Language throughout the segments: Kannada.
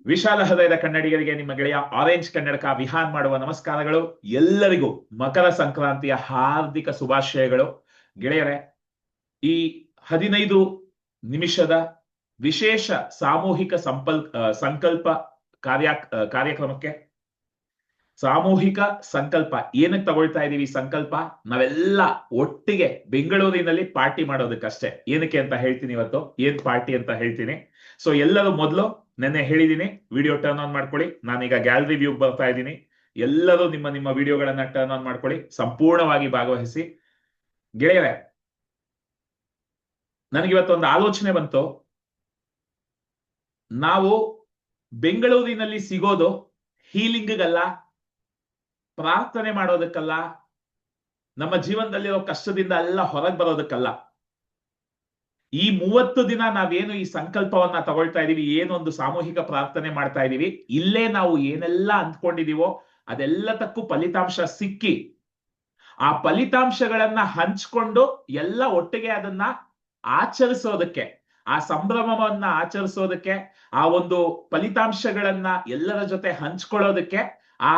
ವಿಶಾಲ ಹೃದಯದ ಕನ್ನಡಿಗರಿಗೆ ನಿಮ್ಮ ಗೆಳೆಯ ಆರೆಂಜ್ ಕನ್ನಡಕ ವಿಹಾನ್ ಮಾಡುವ ನಮಸ್ಕಾರಗಳು. ಎಲ್ಲರಿಗೂ ಮಕರ ಸಂಕ್ರಾಂತಿಯ ಹಾರ್ದಿಕ ಶುಭಾಶಯಗಳು. ಗೆಳೆಯರೆ, ಈ 15 ನಿಮಿಷದ ವಿಶೇಷ ಸಾಮೂಹಿಕ ಸಂಕಲ್ಪ ಕಾರ್ಯಕ್ರಮಕ್ಕೆ ಸಾಮೂಹಿಕ ಸಂಕಲ್ಪ ಏನಕ್ಕೆ ತಗೊಳ್ತಾ ಇದೀವಿ? ಸಂಕಲ್ಪ ನಾವೆಲ್ಲ ಒಟ್ಟಿಗೆ ಬೆಂಗಳೂರಿನಲ್ಲಿ ಪಾರ್ಟಿ ಮಾಡೋದಕ್ಕಷ್ಟೇ. ಏನಕ್ಕೆ ಅಂತ ಹೇಳ್ತೀನಿ, ಇವತ್ತು ಏನ್ ಪಾರ್ಟಿ ಅಂತ ಹೇಳ್ತೀನಿ. ಸೊ ಎಲ್ಲರೂ ಮೊದಲು ನೆನ್ನೆ ಹೇಳಿದೀನಿ, ವಿಡಿಯೋ ಟರ್ನ್ ಆನ್ ಮಾಡ್ಕೊಳ್ಳಿ. ನಾನೀಗ ಗ್ಯಾಲರಿ ವ್ಯೂ ಬರ್ತಾ ಇದ್ದೀನಿ. ಎಲ್ಲರೂ ನಿಮ್ಮ ನಿಮ್ಮ ವಿಡಿಯೋಗಳನ್ನ ಟರ್ನ್ ಆನ್ ಮಾಡ್ಕೊಳ್ಳಿ, ಸಂಪೂರ್ಣವಾಗಿ ಭಾಗವಹಿಸಿ. ಗೆಳೆಯರೆ, ನನಗಿವತ್ತೊಂದು ಆಲೋಚನೆ ಬಂತು. ನಾವು ಬೆಂಗಳೂರಿನಲ್ಲಿ ಸಿಗೋದು ಹೀಲಿಂಗ್ಗಲ್ಲ, ಪ್ರಾರ್ಥನೆ ಮಾಡೋದಕ್ಕಲ್ಲ, ನಮ್ಮ ಜೀವನದಲ್ಲಿರೋ ಕಷ್ಟದಿಂದ ಎಲ್ಲ ಹೊರಗೆ ಬರೋದಕ್ಕಲ್ಲ. ಈ 30 ದಿನ ನಾವೇನು ಈ ಸಂಕಲ್ಪವನ್ನ ತಗೊಳ್ತಾ ಇದೀವಿ, ಏನೊಂದು ಸಾಮೂಹಿಕ ಪ್ರಾರ್ಥನೆ ಮಾಡ್ತಾ ಇದೀವಿ, ಇಲ್ಲೇ ನಾವು ಏನೆಲ್ಲ ಅಂದ್ಕೊಂಡಿದೀವೋ ಅದೆಲ್ಲದಕ್ಕೂ ಫಲಿತಾಂಶ ಸಿಕ್ಕಿ ಆ ಫಲಿತಾಂಶಗಳನ್ನ ಹಂಚ್ಕೊಂಡು ಎಲ್ಲ ಒಟ್ಟಿಗೆ ಅದನ್ನ ಆಚರಿಸೋದಕ್ಕೆ, ಆ ಸಂಭ್ರಮವನ್ನ ಆಚರಿಸೋದಕ್ಕೆ, ಆ ಒಂದು ಫಲಿತಾಂಶಗಳನ್ನ ಎಲ್ಲರ ಜೊತೆ ಹಂಚ್ಕೊಳ್ಳೋದಕ್ಕೆ ಆ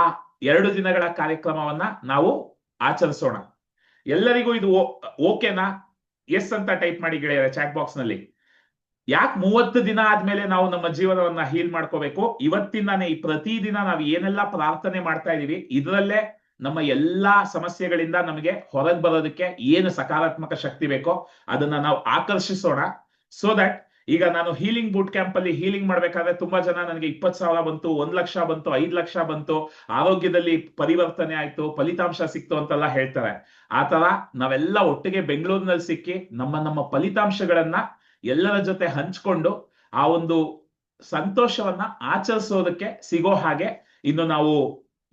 2 ದಿನಗಳ ಕಾರ್ಯಕ್ರಮವನ್ನ ನಾವು ಆಚರಿಸೋಣ. ಎಲ್ಲರಿಗೂ ಇದು ಓಕೆನಾ? ಎಸ್ ಅಂತ ಟೈಪ್ ಮಾಡಿ ಗೆಳೆಯರೆ ಚಾಟ್ ಬಾಕ್ಸ್ ನಲ್ಲಿ. ಯಾಕೆ 30 ದಿನ ಆದ್ಮೇಲೆ ನಾವು ನಮ್ಮ ಜೀವನವನ್ನ ಹೀಲ್ ಮಾಡ್ಕೋಬೇಕು? ಇವತ್ತಿಂದಾನೇ ಈ ಪ್ರತಿದಿನ ನಾವು ಏನೆಲ್ಲ ಪ್ರಾರ್ಥನೆ ಮಾಡ್ತಾ ಇದೀವಿ, ಇದರಲ್ಲೇ ನಮ್ಮ ಎಲ್ಲಾ ಸಮಸ್ಯೆಗಳಿಂದ ನಮಗೆ ಹೊರಗೆ ಬರೋದಕ್ಕೆ ಏನು ಸಕಾರಾತ್ಮಕ ಶಕ್ತಿ ಬೇಕೋ ಅದನ್ನ ನಾವು ಆಕರ್ಷಿಸೋಣ. ಸೊ ದಟ್ ಈಗ ನಾನು ಹೀಲಿಂಗ್ ಬೂಟ್ ಕ್ಯಾಂಪ್ ಅಲ್ಲಿ ಹೀಲಿಂಗ್ ಮಾಡ್ಬೇಕಾದ್ರೆ ತುಂಬಾ ಜನ ನನಗೆ 20,000 ಬಂತು, 1 ಲಕ್ಷ ಬಂತು, 5 ಲಕ್ಷ ಬಂತು, ಆರೋಗ್ಯದಲ್ಲಿ ಪರಿವರ್ತನೆ ಆಯ್ತು, ಫಲಿತಾಂಶ ಸಿಕ್ತು ಅಂತೆಲ್ಲ ಹೇಳ್ತಾರೆ. ಆತರ ನಾವೆಲ್ಲ ಒಟ್ಟಿಗೆ ಬೆಂಗಳೂರಿನಲ್ಲಿ ಸಿಕ್ಕಿ ನಮ್ಮ ಫಲಿತಾಂಶಗಳನ್ನ ಎಲ್ಲರ ಜೊತೆ ಹಂಚ್ಕೊಂಡು ಆ ಒಂದು ಸಂತೋಷವನ್ನ ಆಚರಿಸೋದಕ್ಕೆ ಸಿಗೋ ಹಾಗೆ ಇನ್ನು ನಾವು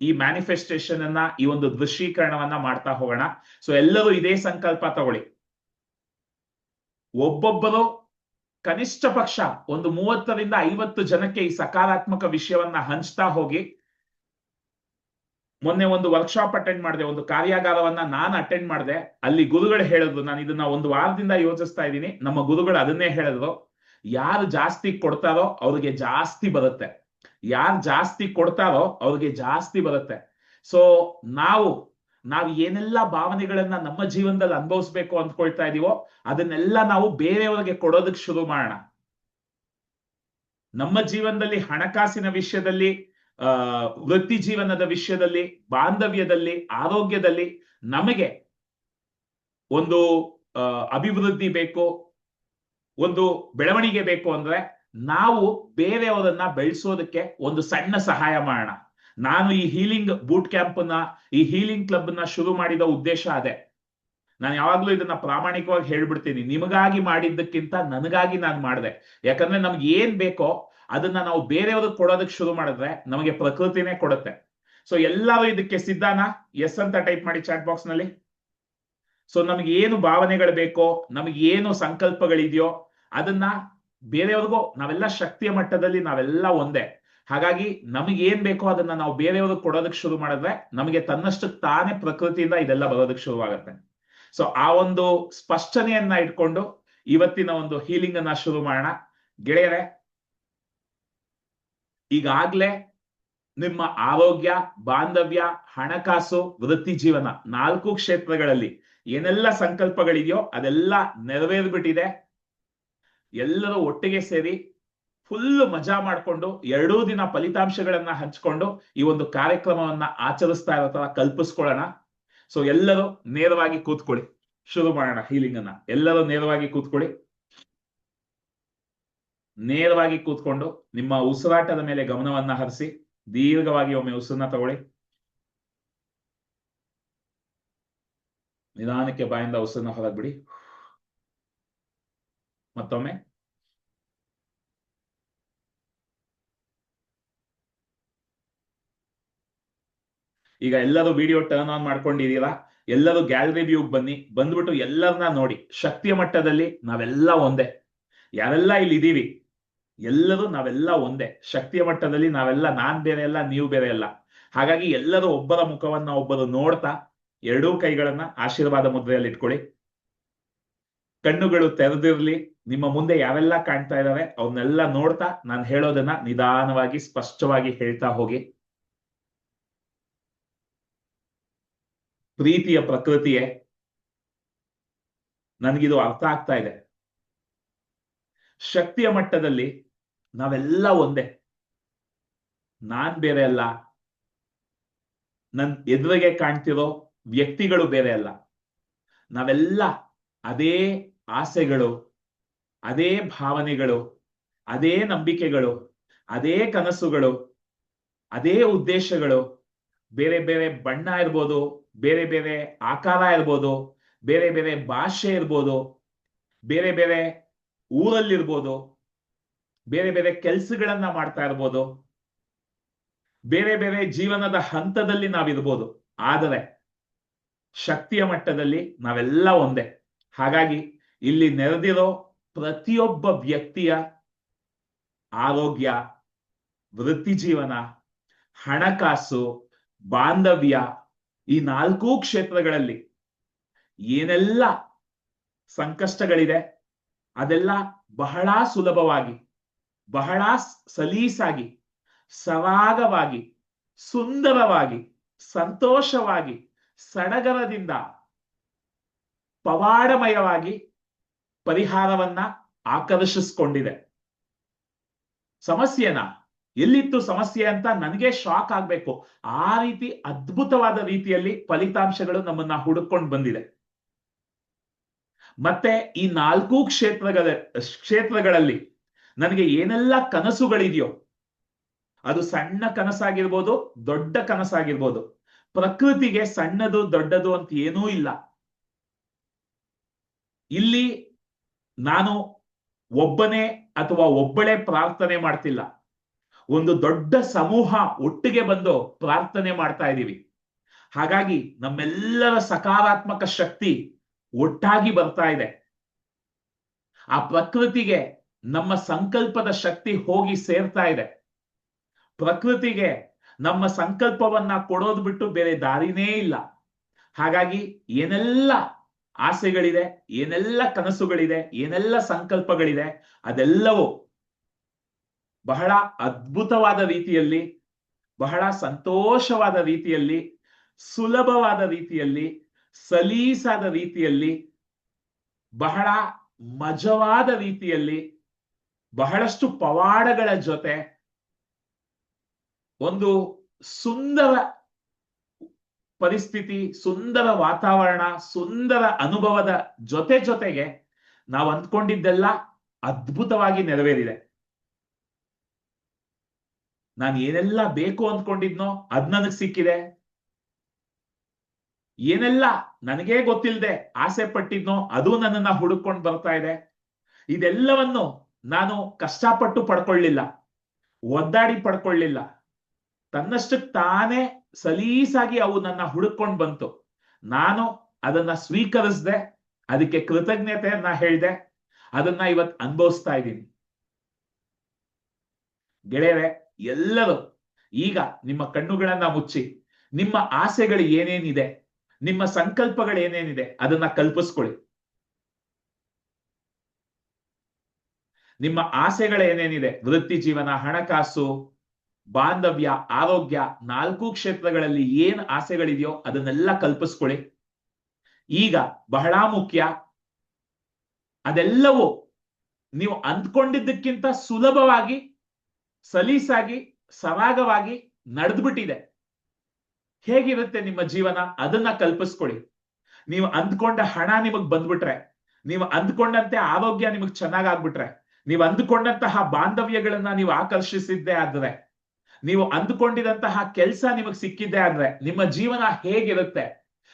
ಈ ಮ್ಯಾನಿಫೆಸ್ಟೇಷನ್ ಅನ್ನ, ಈ ಒಂದು ದೃಶ್ಯೀಕರಣವನ್ನ ಮಾಡ್ತಾ ಹೋಗೋಣ. ಸೊ ಎಲ್ಲರೂ ಇದೇ ಸಂಕಲ್ಪ ತಗೊಳ್ಳಿ. ಒಬ್ಬೊಬ್ಬರು ಕನಿಷ್ಠ ಪಕ್ಷ ಒಂದು 30ರಿಂದ 50 ಜನಕ್ಕೆ ಈ ಸಕಾರಾತ್ಮಕ ವಿಷಯವನ್ನ ಹಂಚ್ತಾ ಹೋಗಿ. ಮೊನ್ನೆ ಒಂದು ವರ್ಕ್ಶಾಪ್ ಅಟೆಂಡ್ ಮಾಡಿದೆ, ಒಂದು ಕಾರ್ಯಾಗಾರವನ್ನ ನಾನು ಅಟೆಂಡ್ ಮಾಡಿದೆ. ಅಲ್ಲಿ ಗುರುಗಳು ಹೇಳಿದ್ರು, ನಾನು ಇದನ್ನ ಒಂದು ವಾರದಿಂದ ಯೋಚಿಸ್ತಾ ಇದ್ದೀನಿ, ನಮ್ಮ ಗುರುಗಳು ಅದನ್ನೇ ಹೇಳಿದ್ರು, ಯಾರು ಜಾಸ್ತಿ ಕೊಡ್ತಾರೋ ಅವ್ರಿಗೆ ಜಾಸ್ತಿ ಬರುತ್ತೆ, ಯಾರು ಜಾಸ್ತಿ ಕೊಡ್ತಾರೋ ಅವ್ರಿಗೆ ಜಾಸ್ತಿ ಬರುತ್ತೆ. ಸೊ ನಾವು ಏನೆಲ್ಲ ಭಾವನೆಗಳನ್ನ ನಮ್ಮ ಜೀವನದಲ್ಲಿ ಅನುಭವಿಸ್ಬೇಕು ಅಂದ್ಕೊಳ್ತಾ ಇದೀವೋ ಅದನ್ನೆಲ್ಲ ನಾವು ಬೇರೆಯವರಿಗೆ ಕೊಡೋದಕ್ಕೆ ಶುರು ಮಾಡೋಣ. ನಮ್ಮ ಜೀವನದಲ್ಲಿ ಹಣಕಾಸಿನ ವಿಷಯದಲ್ಲಿ, ವೃತ್ತಿ ಜೀವನದ ವಿಷಯದಲ್ಲಿ, ಬಾಂಧವ್ಯದಲ್ಲಿ, ಆರೋಗ್ಯದಲ್ಲಿ ನಮಗೆ ಒಂದು ಅಭಿವೃದ್ಧಿ ಬೇಕು, ಒಂದು ಬೆಳವಣಿಗೆ ಬೇಕು ಅಂದ್ರೆ ನಾವು ಬೇರೆಯವರನ್ನ ಬೆಳೆಸೋದಕ್ಕೆ ಒಂದು ಸಣ್ಣ ಸಹಾಯ ಮಾಡೋಣ. ನಾನು ಈ ಹೀಲಿಂಗ್ ಬೂಟ್ ಕ್ಯಾಂಪ್ ಈ ಹೀಲಿಂಗ್ ಕ್ಲಬ್ ಶುರು ಮಾಡಿದ ಉದ್ದೇಶ ಅದೇ. ನಾನು ಯಾವಾಗ್ಲೂ ಇದನ್ನ ಪ್ರಾಮಾಣಿಕವಾಗಿ ಹೇಳ್ಬಿಡ್ತೀನಿ, ನಿಮಗಾಗಿ ಮಾಡಿದ್ದಕ್ಕಿಂತ ನನಗಾಗಿ ನಾನು ಮಾಡಿದೆ. ಯಾಕಂದ್ರೆ ನಮ್ಗೆ ಏನ್ ಬೇಕೋ ಅದನ್ನ ನಾವು ಬೇರೆಯವ್ರಿಗೆ ಕೊಡೋದಕ್ಕೆ ಶುರು ಮಾಡಿದ್ರೆ ನಮಗೆ ಪ್ರಕೃತಿನೇ ಕೊಡುತ್ತೆ. ಸೊ ಎಲ್ಲರೂ ಇದಕ್ಕೆ ಸಿದ್ಧಾನ? ಎಸ್ ಅಂತ ಟೈಪ್ ಮಾಡಿ ಚಾಟ್ ಬಾಕ್ಸ್ ನಲ್ಲಿ. ಸೊ ನಮ್ಗೆ ಏನು ಭಾವನೆಗಳು ಬೇಕೋ, ನಮ್ಗೆ ಏನು ಸಂಕಲ್ಪಗಳಿದೆಯೋ ಅದನ್ನ ಬೇರೆಯವ್ರಿಗೂ, ನಾವೆಲ್ಲ ಶಕ್ತಿಯ ಮಟ್ಟದಲ್ಲಿ ನಾವೆಲ್ಲ ಒಂದೇ. ಹಾಗಾಗಿ ನಮಗೆ ಏನ್ ಬೇಕೋ ಅದನ್ನ ನಾವು ಬೇರೆಯವ್ರಿಗೆ ಕೊಡೋದಕ್ಕೆ ಶುರು ಮಾಡಿದ್ರೆ ನಮಗೆ ತನ್ನಷ್ಟು ತಾನೇ ಪ್ರಕೃತಿಯಿಂದ ಇದೆಲ್ಲ ಬರೋದಕ್ಕೆ ಶುರುವಾಗುತ್ತೆ. ಸೊ ಆ ಒಂದು ಸ್ಪಷ್ಟನೆಯನ್ನ ಇಟ್ಕೊಂಡು ಇವತ್ತಿನ ಒಂದು ಹೀಲಿಂಗ್ ಅನ್ನ ಶುರು ಮಾಡೋಣ. ಗೆಳೆಯರೆ, ಈಗಾಗ್ಲೇ ನಿಮ್ಮ ಆರೋಗ್ಯ, ಬಾಂಧವ್ಯ, ಹಣಕಾಸು, ವೃತ್ತಿ ಜೀವನ 4 ಕ್ಷೇತ್ರಗಳಲ್ಲಿ ಏನೆಲ್ಲ ಸಂಕಲ್ಪಗಳಿದೆಯೋ ಅದೆಲ್ಲ ನೆರವೇರ್ಬಿಟ್ಟಿದೆ. ಎಲ್ಲರೂ ಒಟ್ಟಿಗೆ ಸೇರಿ ಫುಲ್ ಮಜಾ ಮಾಡ್ಕೊಂಡು 2 ದಿನ ಫಲಿತಾಂಶಗಳನ್ನ ಹಂಚ್ಕೊಂಡು ಈ ಒಂದು ಕಾರ್ಯಕ್ರಮವನ್ನ ಆಚರಿಸ್ತಾ ಇರೋ ತರ ಕಲ್ಪಿಸ್ಕೊಳ್ಳೋಣ. ಸೊ ಎಲ್ಲರೂ ನೇರವಾಗಿ ಕೂತ್ಕೊಳ್ಳಿ, ಶುರು ಮಾಡೋಣ ಹೀಲಿಂಗ್ ಅನ್ನ. ಎಲ್ಲರೂ ನೇರವಾಗಿ ಕೂತ್ಕೊಳ್ಳಿ. ನೇರವಾಗಿ ಕೂತ್ಕೊಂಡು ನಿಮ್ಮ ಉಸಿರಾಟದ ಮೇಲೆ ಗಮನವನ್ನ ಹರಿಸಿ ದೀರ್ಘವಾಗಿ ಒಮ್ಮೆ ಉಸಿರನ್ನ ತಗೊಳ್ಳಿ. ನಿಧಾನಕ್ಕೆ ಬಾಯಿಂದ ಉಸಿರನ್ನ ಹೊರಗೆ ಬಿಡಿ. ಮತ್ತೊಮ್ಮೆ ಈಗ ಎಲ್ಲರೂ ವಿಡಿಯೋ ಟರ್ನ್ ಆನ್ ಮಾಡ್ಕೊಂಡಿದ್ದೀರಾ? ಎಲ್ಲರೂ ಗ್ಯಾಲರಿ ವ್ಯೂ ಬನ್ನಿ. ಬಂದ್ಬಿಟ್ಟು ಎಲ್ಲರನ್ನ ನೋಡಿ. ಶಕ್ತಿಯ ಮಟ್ಟದಲ್ಲಿ ನಾವೆಲ್ಲ ಒಂದೇ. ಯಾರೆಲ್ಲ ಇಲ್ಲಿ ಇದೀವಿ ಎಲ್ಲರೂ ನಾವೆಲ್ಲ ಒಂದೇ. ಶಕ್ತಿಯ ಮಟ್ಟದಲ್ಲಿ ನಾವೆಲ್ಲ, ನಾನ್ ಬೇರೆ ಅಲ್ಲ, ನೀವು ಬೇರೆ ಅಲ್ಲ. ಹಾಗಾಗಿ ಎಲ್ಲರೂ ಒಬ್ಬರ ಮುಖವನ್ನ ಒಬ್ಬರು ನೋಡ್ತಾ 2 ಕೈಗಳನ್ನ ಆಶೀರ್ವಾದ ಮುದ್ರೆಯಲ್ಲಿ ಇಟ್ಕೊಳ್ಳಿ. ಕಣ್ಣುಗಳು ತೆರೆದಿರ್ಲಿ. ನಿಮ್ಮ ಮುಂದೆ ಯಾವೆಲ್ಲ ಕಾಣ್ತಾ ಇದಾವೆ ಅವನ್ನೆಲ್ಲ ನೋಡ್ತಾ ನಾನು ಹೇಳೋದನ್ನ ನಿಧಾನವಾಗಿ ಸ್ಪಷ್ಟವಾಗಿ ಹೇಳ್ತಾ ಹೋಗಿ. ಪ್ರೀತಿಯ ಪ್ರಕೃತಿಯೇ, ನನಗಿದು ಅರ್ಥ ಆಗ್ತಾ ಇದೆ. ಶಕ್ತಿಯ ಮಟ್ಟದಲ್ಲಿ ನಾವೆಲ್ಲ ಒಂದೇ. ನಾನ್ ಬೇರೆ ಅಲ್ಲ, ನನ್ ಎದುರಿಗೆ ಕಾಣ್ತಿರೋ ವ್ಯಕ್ತಿಗಳು ಬೇರೆ ಅಲ್ಲ. ನಾವೆಲ್ಲ ಅದೇ ಆಸೆಗಳು, ಅದೇ ಭಾವನೆಗಳು, ಅದೇ ನಂಬಿಕೆಗಳು, ಅದೇ ಕನಸುಗಳು, ಅದೇ ಉದ್ದೇಶಗಳು. ಬೇರೆ ಬೇರೆ ಬಣ್ಣ ಇರ್ಬೋದು, ಬೇರೆ ಬೇರೆ ಆಕಾರ ಇರ್ಬೋದು, ಬೇರೆ ಬೇರೆ ಭಾಷೆ ಇರ್ಬೋದು, ಬೇರೆ ಬೇರೆ ಊರಲ್ಲಿರ್ಬೋದು, ಬೇರೆ ಬೇರೆ ಕೆಲ್ಸಗಳನ್ನ ಮಾಡ್ತಾ ಇರ್ಬೋದು, ಬೇರೆ ಬೇರೆ ಜೀವನದ ಹಂತದಲ್ಲಿ ನಾವಿರ್ಬೋದು. ಆದರೆ ಶಕ್ತಿಯ ಮಟ್ಟದಲ್ಲಿ ನಾವೆಲ್ಲ ಒಂದೇ. ಹಾಗಾಗಿ ಇಲ್ಲಿ ನೆರೆದಿರೋ ಪ್ರತಿಯೊಬ್ಬ ವ್ಯಕ್ತಿಯ ಆರೋಗ್ಯ, ವೃತ್ತಿ ಜೀವನ, ಹಣಕಾಸು, ಬಾಂಧವ್ಯ, ಈ 4 ಕ್ಷೇತ್ರಗಳಲ್ಲಿ ಏನೆಲ್ಲ ಸಂಕಷ್ಟಗಳಿದೆ ಅದೆಲ್ಲ ಬಹಳ ಸುಲಭವಾಗಿ, ಬಹಳ ಸಲೀಸಾಗಿ, ಸರಾಗವಾಗಿ, ಸುಂದರವಾಗಿ, ಸಂತೋಷವಾಗಿ, ಸಡಗರದಿಂದ, ಪವಾಡಮಯವಾಗಿ ಪರಿಹಾರವನ್ನ ಆಕರ್ಷಿಸ್ಕೊಂಡಿದೆ. ಸಮಸ್ಯೆನ ಎಲ್ಲಿತ್ತು ಸಮಸ್ಯೆ ಅಂತ ನನಗೆ ಶಾಕ್ ಆಗ್ಬೇಕು. ಆ ರೀತಿ ಅದ್ಭುತವಾದ ರೀತಿಯಲ್ಲಿ ಫಲಿತಾಂಶಗಳು ನಮ್ಮನ್ನ ಹುಡುಕೊಂಡು ಬಂದಿದೆ. ಮತ್ತೆ ಈ 4 ಕ್ಷೇತ್ರಗಳಲ್ಲಿ ನನಗೆ ಏನೆಲ್ಲ ಕನಸುಗಳಿದೆಯೋ, ಅದು ಸಣ್ಣ ಕನಸಾಗಿರ್ಬೋದು, ದೊಡ್ಡ ಕನಸಾಗಿರ್ಬೋದು. ಪ್ರಕೃತಿಗೆ ಸಣ್ಣದು ದೊಡ್ಡದು ಅಂತ ಏನೂ ಇಲ್ಲ. ಇಲ್ಲಿ ನಾನು ಒಬ್ಬನೇ ಅಥವಾ ಒಬ್ಬಳೇ ಪ್ರಾರ್ಥನೆ ಮಾಡ್ತಿಲ್ಲ. ಒಂದು ದೊಡ್ಡ ಸಮೂಹ ಒಟ್ಟಿಗೆ ಬಂದು ಪ್ರಾರ್ಥನೆ ಮಾಡ್ತಾ ಇದ್ದೀವಿ. ಹಾಗಾಗಿ ನಮ್ಮೆಲ್ಲರ ಸಕಾರಾತ್ಮಕ ಶಕ್ತಿ ಒಟ್ಟಾಗಿ ಬರ್ತಾ ಇದೆ. ಆ ಪ್ರಕೃತಿಗೆ ನಮ್ಮ ಸಂಕಲ್ಪದ ಶಕ್ತಿ ಹೋಗಿ ಸೇರ್ತಾ ಇದೆ. ಪ್ರಕೃತಿಗೆ ನಮ್ಮ ಸಂಕಲ್ಪವನ್ನ ಕೊಡೋದು ಬಿಟ್ಟು ಬೇರೆ ದಾರಿನೇ ಇಲ್ಲ. ಹಾಗಾಗಿ ಏನೆಲ್ಲ ಆಸೆಗಳಿದೆ, ಏನೆಲ್ಲ ಕನಸುಗಳಿದೆ, ಏನೆಲ್ಲ ಸಂಕಲ್ಪಗಳಿದೆ, ಅದೆಲ್ಲವೂ ಬಹಳ ಅದ್ಭುತವಾದ ರೀತಿಯಲ್ಲಿ, ಬಹಳ ಸಂತೋಷವಾದ ರೀತಿಯಲ್ಲಿ, ಸುಲಭವಾದ ರೀತಿಯಲ್ಲಿ, ಸಲೀಸಾದ ರೀತಿಯಲ್ಲಿ, ಬಹಳ ಮಜವಾದ ರೀತಿಯಲ್ಲಿ, ಬಹಳಷ್ಟು ಪವಾಡಗಳ ಜೊತೆ ಒಂದು ಸುಂದರ ಪರಿಸ್ಥಿತಿ, ಸುಂದರ ವಾತಾವರಣ, ಸುಂದರ ಅನುಭವದ ಜೊತೆಗೆ ನಾವು ಅಂದ್ಕೊಂಡಿದ್ದೆಲ್ಲ ಅದ್ಭುತವಾಗಿ ನೆರವೇರಿದೆ. ನಾನು ಏನೆಲ್ಲ ಬೇಕು ಅಂದ್ಕೊಂಡಿದ್ನೋ ಅದ್ ನನಗ್ ಸಿಕ್ಕಿದೆ. ಏನೆಲ್ಲ ನನಗೇ ಗೊತ್ತಿಲ್ಲದೆ ಆಸೆ ಪಟ್ಟಿದ್ನೋ ಅದು ನನ್ನನ್ನ ಹುಡುಕೊಂಡು ಬರ್ತಾ ಇದೆ. ಇದೆಲ್ಲವನ್ನು ನಾನು ಕಷ್ಟಪಟ್ಟು ಪಡ್ಕೊಳ್ಳಿಲ್ಲ, ಒದ್ದಾಡಿ ಪಡ್ಕೊಳ್ಳಿಲ್ಲ. ತನ್ನಷ್ಟಕ್ಕೆ ತಾನೇ ಸಲೀಸಾಗಿ ಅವು ನನ್ನ ಹುಡುಕೊಂಡು ಬಂತು. ನಾನು ಅದನ್ನ ಸ್ವೀಕರಿಸ್ದೆ, ಅದಕ್ಕೆ ಕೃತಜ್ಞತೆಯನ್ನ ಹೇಳ್ದೆ, ಅದನ್ನ ಇವತ್ತು ಅನುಭವಿಸ್ತಾ ಇದ್ದೀನಿ. ಗೆಳೆಯರೆ, ಎಲ್ಲರೂ ಈಗ ನಿಮ್ಮ ಕಣ್ಣುಗಳನ್ನ ಮುಚ್ಚಿ ನಿಮ್ಮ ಆಸೆಗಳು ಏನೇನಿದೆ, ನಿಮ್ಮ ಸಂಕಲ್ಪಗಳು ಏನೇನಿದೆ ಅದನ್ನ ಕಲ್ಪಿಸ್ಕೊಳ್ಳಿ. ನಿಮ್ಮ ಆಸೆಗಳೇನೇನಿದೆ, ವೃತ್ತಿ ಜೀವನ, ಹಣಕಾಸು, ಬಾಂಧವ್ಯ, ಆರೋಗ್ಯ, 4 ಕ್ಷೇತ್ರಗಳಲ್ಲಿ ಏನ್ ಆಸೆಗಳಿದೆಯೋ ಅದನ್ನೆಲ್ಲ ಕಲ್ಪಿಸ್ಕೊಳ್ಳಿ. ಈಗ ಬಹಳ ಮುಖ್ಯ, ಅದೆಲ್ಲವೂ ನೀವು ಅಂದ್ಕೊಂಡಿದ್ದಕ್ಕಿಂತ ಸುಲಭವಾಗಿ, ಸಲೀಸಾಗಿ, ಸರಾಗವಾಗಿ ನಡೆದ್ಬಿಟ್ಟಿದೆ. ಹೇಗಿರುತ್ತೆ ನಿಮ್ಮ ಜೀವನ ಅದನ್ನ ಕಲ್ಪಿಸ್ಕೊಳ್ಳಿ. ನೀವು ಅಂದ್ಕೊಂಡ ಹಣ ನಿಮಗ್ ಬಂದ್ಬಿಟ್ರೆ, ನೀವು ಅಂದ್ಕೊಂಡಂತೆ ಆರೋಗ್ಯ ನಿಮಗ್ ಚೆನ್ನಾಗಾಗ್ಬಿಟ್ರೆ, ನೀವು ಅಂದ್ಕೊಂಡಂತಹ ಬಾಂಧವ್ಯಗಳನ್ನ ನೀವು ಆಕರ್ಷಿಸಿದ್ದೇ ಆದ್ರೆ, ನೀವು ಅಂದ್ಕೊಂಡಿದಂತಹ ಕೆಲಸ ನಿಮಗ್ ಸಿಕ್ಕಿದ್ದೇ ಆದ್ರೆ ನಿಮ್ಮ ಜೀವನ ಹೇಗಿರುತ್ತೆ?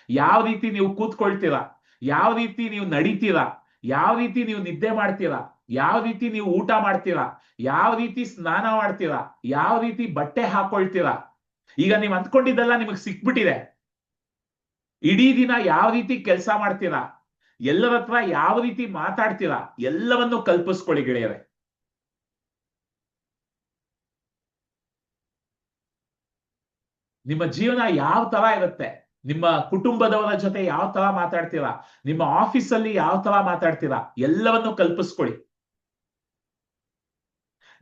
ಯಾವ ರೀತಿ ನೀವು ಕೂತ್ಕೊಳ್ತೀರಾ, ಯಾವ ರೀತಿ ನೀವು ನಡೀತೀರಾ, ಯಾವ ರೀತಿ ನೀವು ನಿದ್ದೆ ಮಾಡ್ತೀರಾ, ಯಾವ ರೀತಿ ನೀವು ಊಟ ಮಾಡ್ತೀರಾ, ಯಾವ ರೀತಿ ಸ್ನಾನ ಮಾಡ್ತೀರಾ, ಯಾವ ರೀತಿ ಬಟ್ಟೆ ಹಾಕೊಳ್ತೀರಾ. ಈಗ ನೀವು ಅಂದ್ಕೊಂಡಿದ್ದೆಲ್ಲ ನಿಮಗ್ ಸಿಕ್ಬಿಟ್ಟಿದೆ. ಇಡೀ ದಿನ ಯಾವ ರೀತಿ ಕೆಲಸ ಮಾಡ್ತೀರಾ, ಎಲ್ಲರ ಹತ್ರ ಯಾವ ರೀತಿ ಮಾತಾಡ್ತೀರಾ, ಎಲ್ಲವನ್ನು ಕಲ್ಪಿಸ್ಕೊಳ್ಳಿ ಗೆಳೆಯರೆ. ನಿಮ್ಮ ಜೀವನ ಯಾವ ತರ ಇರುತ್ತೆ, ನಿಮ್ಮ ಕುಟುಂಬದವರ ಜೊತೆ ಯಾವ ತರ ಮಾತಾಡ್ತೀರಾ, ನಿಮ್ಮ ಆಫೀಸಲ್ಲಿ ಯಾವ ತರ ಮಾತಾಡ್ತೀರಾ, ಎಲ್ಲವನ್ನು ಕಲ್ಪಿಸ್ಕೊಳ್ಳಿ.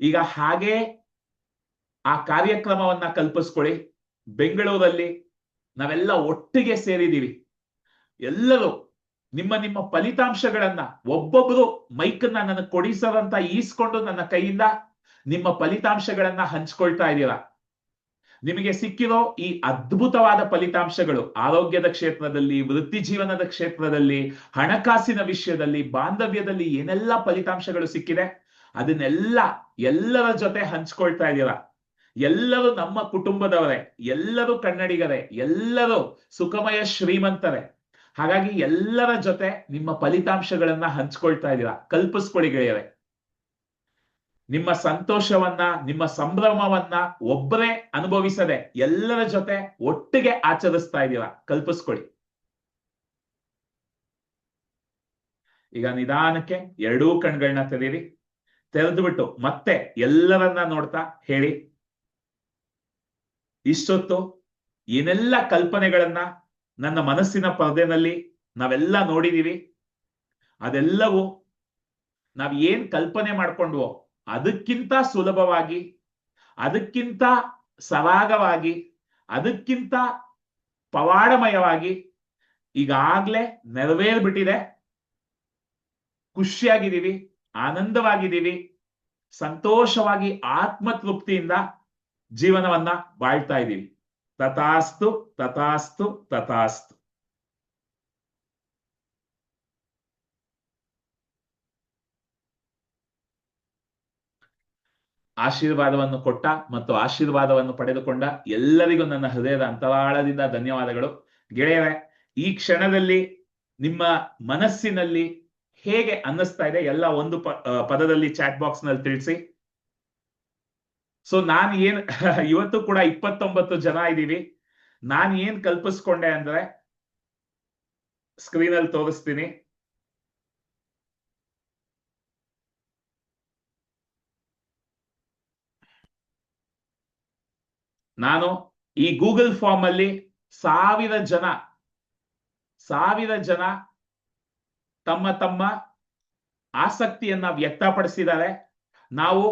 ಈಗ ಹಾಗೆ ಆ ಕಾರ್ಯಕ್ರಮವನ್ನ ಕಲ್ಪಿಸ್ಕೊಳ್ಳಿ. ಬೆಂಗಳೂರಲ್ಲಿ ನಾವೆಲ್ಲ ಒಟ್ಟಿಗೆ ಸೇರಿದೀವಿ. ಎಲ್ಲರೂ ನಿಮ್ಮ ನಿಮ್ಮ ಫಲಿತಾಂಶಗಳನ್ನ ಒಬ್ಬೊಬ್ರು ಮೈಕನ್ನ ನನಗೆ ಕೊಡಿ ಸರ್ ಅಂತ ಈಸ್ಕೊಂಡು ನನ್ನ ಕೈಯಿಂದ ನಿಮ್ಮ ಫಲಿತಾಂಶಗಳನ್ನ ಹಂಚ್ಕೊಳ್ತಾ ಇದ್ದೀರಾ. ನಿಮಗೆ ಸಿಕ್ಕಿರೋ ಈ ಅದ್ಭುತವಾದ ಫಲಿತಾಂಶಗಳು ಆರೋಗ್ಯದ ಕ್ಷೇತ್ರದಲ್ಲಿ, ವೃತ್ತಿ ಜೀವನದ ಕ್ಷೇತ್ರದಲ್ಲಿ, ಹಣಕಾಸಿನ ವಿಷಯದಲ್ಲಿ, ಬಾಂಧವ್ಯದಲ್ಲಿ ಏನೆಲ್ಲ ಫಲಿತಾಂಶಗಳು ಸಿಕ್ಕಿದೆ ಅದನ್ನೆಲ್ಲ ಎಲ್ಲರ ಜೊತೆ ಹಂಚ್ಕೊಳ್ತಾ ಇದ್ದೀರಾ. ಎಲ್ಲರೂ ನಮ್ಮ ಕುಟುಂಬದವರೇ, ಎಲ್ಲರೂ ಕನ್ನಡಿಗರೇ, ಎಲ್ಲರೂ ಸುಖಮಯ ಶ್ರೀಮಂತರೇ. ಹಾಗಾಗಿ ಎಲ್ಲರ ಜೊತೆ ನಿಮ್ಮ ಫಲಿತಾಂಶಗಳನ್ನ ಹಂಚ್ಕೊಳ್ತಾ ಇದ್ದೀರಾ. ಕಲ್ಪಿಸ್ಕೊಳ್ಳಿ ಗೆಳೆಯರೆ, ನಿಮ್ಮ ಸಂತೋಷವನ್ನ, ನಿಮ್ಮ ಸಂಭ್ರಮವನ್ನ ಒಬ್ಬರೇ ಅನುಭವಿಸದೆ ಎಲ್ಲರ ಜೊತೆ ಒಟ್ಟಿಗೆ ಆಚರಿಸ್ತಾ ಇದ್ದೀರಾ. ಕಲ್ಪಿಸ್ಕೊಳ್ಳಿ. ಈಗ ನಿಧಾನಕ್ಕೆ ಎರಡೂ ಕಣ್ಗಳನ್ನ ತೆರೀರಿ. ತೆರೆದ್ಬಿಟ್ಟು ಮತ್ತೆ ಎಲ್ಲರನ್ನ ನೋಡ್ತಾ ಹೇಳಿ, ಇಷ್ಟೊತ್ತು ಏನೆಲ್ಲ ಕಲ್ಪನೆಗಳನ್ನ ನನ್ನ ಮನಸ್ಸಿನ ಪರದೆನಲ್ಲಿ ನಾವೆಲ್ಲ ನೋಡಿದೀವಿ, ಅದೆಲ್ಲವೂ ನಾವ್ ಏನ್ ಕಲ್ಪನೆ ಮಾಡ್ಕೊಂಡ್ವೋ ಅದಕ್ಕಿಂತ ಸುಲಭವಾಗಿ, ಅದಕ್ಕಿಂತ ಸರಾಗವಾಗಿ, ಅದಕ್ಕಿಂತ ಪವಾಡಮಯವಾಗಿ ಈಗಾಗ್ಲೇ ನೆರವೇರ್ಬಿಟ್ಟಿದೆ. ಖುಷಿಯಾಗಿದ್ದೀವಿ, ಆನಂದವಾಗಿದ್ದೀವಿ, ಸಂತೋಷವಾಗಿ ಆತ್ಮತೃಪ್ತಿಯಿಂದ ಜೀವನವನ್ನ ಬಾಳ್ತಾ ಇದ್ದೀವಿ. ತಥಾಸ್ತು ತಥಾಸ್ತು ತಥಾಸ್ತು. ಆಶೀರ್ವಾದವನ್ನು ಕೊಟ್ಟ ಮತ್ತು ಆಶೀರ್ವಾದವನ್ನು ಪಡೆದುಕೊಂಡ ಎಲ್ಲರಿಗೂ ನನ್ನ ಹೃದಯದ ಅಂತರಾಳದಿಂದ ಧನ್ಯವಾದಗಳು. ಗೆಳೆಯರೇ, ಈ ಕ್ಷಣದಲ್ಲಿ ನಿಮ್ಮ ಮನಸ್ಸಿನಲ್ಲಿ ಹೇಗೆ ಅನ್ನಿಸ್ತಾ ಇದೆ ಎಲ್ಲ ಒಂದು ಪದದಲ್ಲಿ ಚಾಟ್ ಬಾಕ್ಸ್ ನಲ್ಲಿ ತಿಳಿಸಿ. ಸೊ ನಾನು ಏನ್ ಇವತ್ತು ಕೂಡ 29 ಜನ ಇದ್ದೀವಿ. ನಾನು ಏನ್ ಕಲ್ಪಿಸ್ಕೊಂಡೆ ಅಂದ್ರೆ ಸ್ಕ್ರೀನ್ ಅಲ್ಲಿ ತೋರಿಸ್ತೀನಿ. ನಾನು ಈ ಗೂಗಲ್ ಫಾರ್ಮ್ ಅಲ್ಲಿ 1000 ಜನ ತಮ್ಮ ತಮ್ಮ ಆಸಕ್ತಿಯನ್ನ ವ್ಯಕ್ತಪಡಿಸಿದ್ದಾರೆ. ನಾವು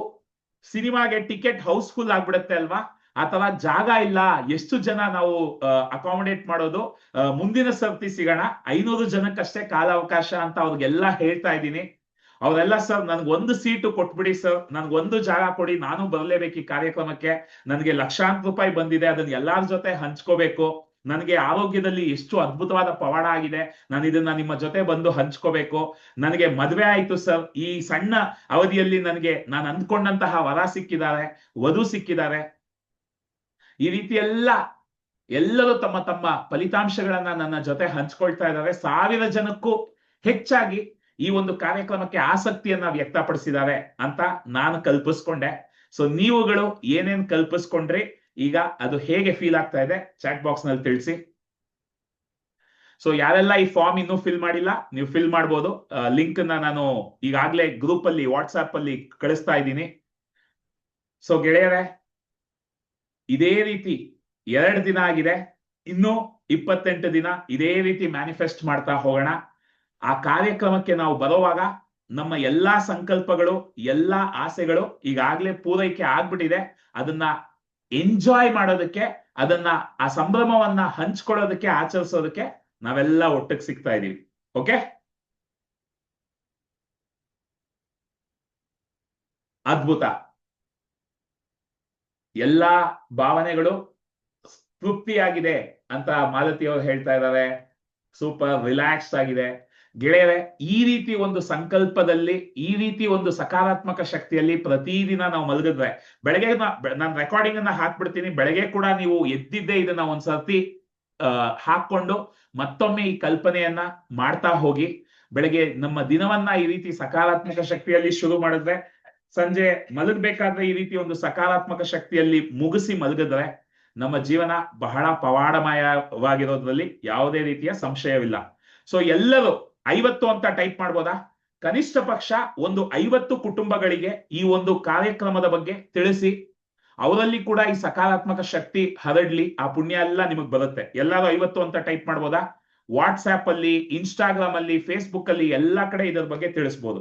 ಸಿನಿಮಾಗೆ ಟಿಕೆಟ್ ಹೌಸ್ಫುಲ್ ಆಗ್ಬಿಡುತ್ತೆ ಅಲ್ವಾ, ಅಥವಾ ಜಾಗ ಇಲ್ಲ, ಎಷ್ಟು ಜನ ನಾವು ಅಕಾಮಿಡೇಟ್ ಮಾಡೋದು, ಮುಂದಿನ ಸರ್ತಿ ಸಿಗೋಣ, 500 ಜನಕ್ಕಷ್ಟೇ ಕಾಲಾವಕಾಶ ಅಂತ ಅವ್ರಿಗೆಲ್ಲ ಹೇಳ್ತಾ ಇದ್ದೀನಿ. ಅವರೆಲ್ಲ ಸರ್ ನನ್ಗೊಂದು ಸೀಟು ಕೊಟ್ಬಿಡಿ ಸರ್, ನನ್ಗೊಂದು ಜಾಗ ಕೊಡಿ, ನಾನು ಬರಲೇಬೇಕು ಈ ಕಾರ್ಯಕ್ರಮಕ್ಕೆ, ನನಗೆ ಲಕ್ಷಾಂತರ ರೂಪಾಯಿ ಬಂದಿದೆ, ಅದನ್ನ ಎಲ್ಲಾರ ಜೊತೆ ಹಂಚ್ಕೋಬೇಕು, ನನಗೆ ಆರೋಗ್ಯದಲ್ಲಿ ಎಷ್ಟು ಅದ್ಭುತವಾದ ಪವಾಡ ಆಗಿದೆ, ನಾನು ಇದನ್ನ ನಿಮ್ಮ ಜೊತೆ ಬಂದು ಹಂಚ್ಕೋಬೇಕು, ನನಗೆ ಮದುವೆ ಆಯ್ತು ಸರ್, ಈ ಸಣ್ಣ ಅವಧಿಯಲ್ಲಿ ನನಗೆ ನಾನು ಅಂದ್ಕೊಂಡಂತಹ ವರ ಸಿಕ್ಕಿದ್ದಾರೆ, ವಧು ಸಿಕ್ಕಿದ್ದಾರೆ. ಈ ರೀತಿ ಎಲ್ಲರೂ ತಮ್ಮ ತಮ್ಮ ಫಲಿತಾಂಶಗಳನ್ನ ನನ್ನ ಜೊತೆ ಹಂಚ್ಕೊಳ್ತಾ ಇದ್ದಾರೆ. 1000 ಜನಕ್ಕೂ ಹೆಚ್ಚಾಗಿ ಈ ಒಂದು ಕಾರ್ಯಕ್ರಮಕ್ಕೆ ಆಸಕ್ತಿಯನ್ನ ವ್ಯಕ್ತಪಡಿಸಿದ್ದಾರೆ ಅಂತ ನಾನು ಕಲ್ಪಿಸ್ಕೊಂಡೆ. ಸೊ ನೀವುಗಳು ಏನೇನ್ ಕಲ್ಪಿಸ್ಕೊಂಡ್ರಿ, ಈಗ ಅದು ಹೇಗೆ ಫೀಲ್ ಆಗ್ತಾ ಇದೆ ಚಾಟ್ ಬಾಕ್ಸ್ ನಲ್ಲಿ ತಿಳಿಸಿ. ಸೊ ಯಾರೆಲ್ಲ ಈ ಫಾರ್ಮ್ ಇನ್ನೂ ಫಿಲ್ ಮಾಡಿಲ್ಲ, ನೀವು ಫಿಲ್ ಮಾಡ್ಬೋದು. ಲಿಂಕ್ ನಾನು ಈಗಾಗಲೇ ಗ್ರೂಪ್ ಅಲ್ಲಿ, ವಾಟ್ಸ್ಆಪ್ ಅಲ್ಲಿ ಕಳಿಸ್ತಾ ಇದ್ದೀನಿ. ಸೊ ಗೆಳೆಯರೇ, ಇದೇ ರೀತಿ 2 ದಿನ ಆಗಿದೆ, ಇನ್ನು 28 ದಿನ ಇದೇ ರೀತಿ ಮ್ಯಾನಿಫೆಸ್ಟ್ ಮಾಡ್ತಾ ಹೋಗೋಣ. ಆ ಕಾರ್ಯಕ್ರಮಕ್ಕೆ ನಾವು ಬರುವಾಗ ನಮ್ಮ ಎಲ್ಲಾ ಸಂಕಲ್ಪಗಳು, ಎಲ್ಲಾ ಆಸೆಗಳು ಈಗಾಗಲೇ ಪೂರೈಕೆ ಆಗ್ಬಿಟ್ಟಿದೆ. ಅದನ್ನ ಎಂಜಾಯ್ ಮಾಡೋದಕ್ಕೆ, ಅದನ್ನ ಆ ಸಂಭ್ರಮವನ್ನ ಹಂಚ್ಕೊಳ್ಳೋದಕ್ಕೆ, ಆಚರಿಸೋದಕ್ಕೆ ನಾವೆಲ್ಲ ಒಟ್ಟಿಗೆ ಸಿಗ್ತಾ ಇದೀವಿ. ಓಕೆ, ಅದ್ಭುತ. ಎಲ್ಲಾ ಭಾವನೆಗಳು ತೃಪ್ತಿಯಾಗಿದೆ ಅಂತ ಮಾಲತಿ ಅವರು ಹೇಳ್ತಾ ಇದ್ದಾರೆ. ಸೂಪರ್, ರಿಲ್ಯಾಕ್ಸ್ ಆಗಿದೆ. ಗೆಳೆಯರೆ, ಈ ರೀತಿ ಒಂದು ಸಂಕಲ್ಪದಲ್ಲಿ, ಈ ರೀತಿ ಒಂದು ಸಕಾರಾತ್ಮಕ ಶಕ್ತಿಯಲ್ಲಿ ಪ್ರತಿದಿನ ನಾವು ಮಲಗಿದ್ರೆ, ಬೆಳಗ್ಗೆ ನಾನು ರೆಕಾರ್ಡಿಂಗ್ ಅನ್ನ ಹಾಕ್ಬಿಡ್ತೀನಿ, ಬೆಳಗ್ಗೆ ಕೂಡ ನೀವು ಎದ್ದಿದ್ದೆ ಇದನ್ನ ಒಂದ್ಸರ್ತಿ ಹಾಕೊಂಡು ಮತ್ತೊಮ್ಮೆ ಈ ಕಲ್ಪನೆಯನ್ನ ಮಾಡ್ತಾ ಹೋಗಿ. ಬೆಳಗ್ಗೆ ನಮ್ಮ ದಿನವನ್ನ ಈ ರೀತಿ ಸಕಾರಾತ್ಮಕ ಶಕ್ತಿಯಲ್ಲಿ ಶುರು ಮಾಡಿದ್ರೆ, ಸಂಜೆ ಮಲಗಬೇಕಾದ್ರೆ ಈ ರೀತಿ ಒಂದು ಸಕಾರಾತ್ಮಕ ಶಕ್ತಿಯಲ್ಲಿ ಮುಗಿಸಿ ಮಲಗಿದ್ರೆ ನಮ್ಮ ಜೀವನ ಬಹಳ ಪವಾಡಮಯವಾಗಿರೋದ್ರಲ್ಲಿ ಯಾವುದೇ ರೀತಿಯ ಸಂಶಯವಿಲ್ಲ. ಸೊ ಎಲ್ಲರೂ 50 ಅಂತ ಟೈಪ್ ಮಾಡ್ಬೋದಾ? ಕನಿಷ್ಠ ಪಕ್ಷ ಒಂದು 50 ಕುಟುಂಬಗಳಿಗೆ ಈ ಒಂದು ಕಾರ್ಯಕ್ರಮದ ಬಗ್ಗೆ ತಿಳಿಸಿ. ಅವರಲ್ಲಿ ಕೂಡ ಈ ಸಕಾರಾತ್ಮಕ ಶಕ್ತಿ ಹರಡ್ಲಿ, ಆ ಪುಣ್ಯ ಎಲ್ಲ ನಿಮಗ್ ಬರುತ್ತೆ. ಎಲ್ಲರೂ 50 ಅಂತ ಟೈಪ್ ಮಾಡ್ಬೋದಾ? ವಾಟ್ಸ್ಆಪ್ ಅಲ್ಲಿ, ಇನ್ಸ್ಟಾಗ್ರಾಮ್ ಅಲ್ಲಿ, ಫೇಸ್ಬುಕ್ ಅಲ್ಲಿ ಎಲ್ಲಾ ಕಡೆ ಇದರ ಬಗ್ಗೆ ತಿಳಿಸಬಹುದು.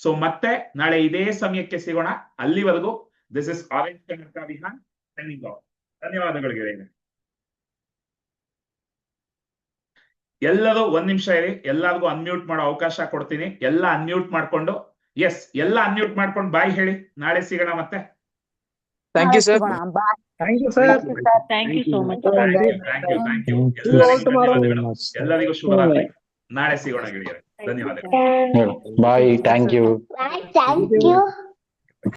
ಸೊ ಮತ್ತೆ ನಾಳೆ ಇದೇ ಸಮಯಕ್ಕೆ ಸಿಗೋಣ. ಅಲ್ಲಿವರೆಗೂ this is orange Karnataka Vihaan signing off. ಧನ್ಯವಾದಗಳು ಗೆಳೆಯರೆ. ಎಲ್ಲರೂ 1 ನಿಮಿಷ ಇರಿ, ಎಲ್ಲರಿಗೂ ಅನ್ಮ್ಯೂಟ್ ಮಾಡೋ ಅವಕಾಶ ಕೊಡ್ತೀನಿ. ಎಲ್ಲ ಅನ್ಮ್ಯೂಟ್ ಮಾಡ್ಕೊಂಡು, ಎಸ್, ಎಲ್ಲ ಅನ್ಮ್ಯೂಟ್ ಮಾಡ್ಕೊಂಡು ಬಾಯ್ ಹೇಳಿ. ನಾಳೆ ಸಿಗೋಣ ಮತ್ತೆ. Thank you, sir. Thank you, sir. Thank you so much. Thank you. ಎಲ್ಲರಿಗೂ ಶುಭರಾತ್ರಿ. ನಾಳೆ ಸಿಗೋಣ ಗೆಳೆಯರೆ. ಧನ್ಯವಾದಗಳು. Bye. Thank you. Thank you.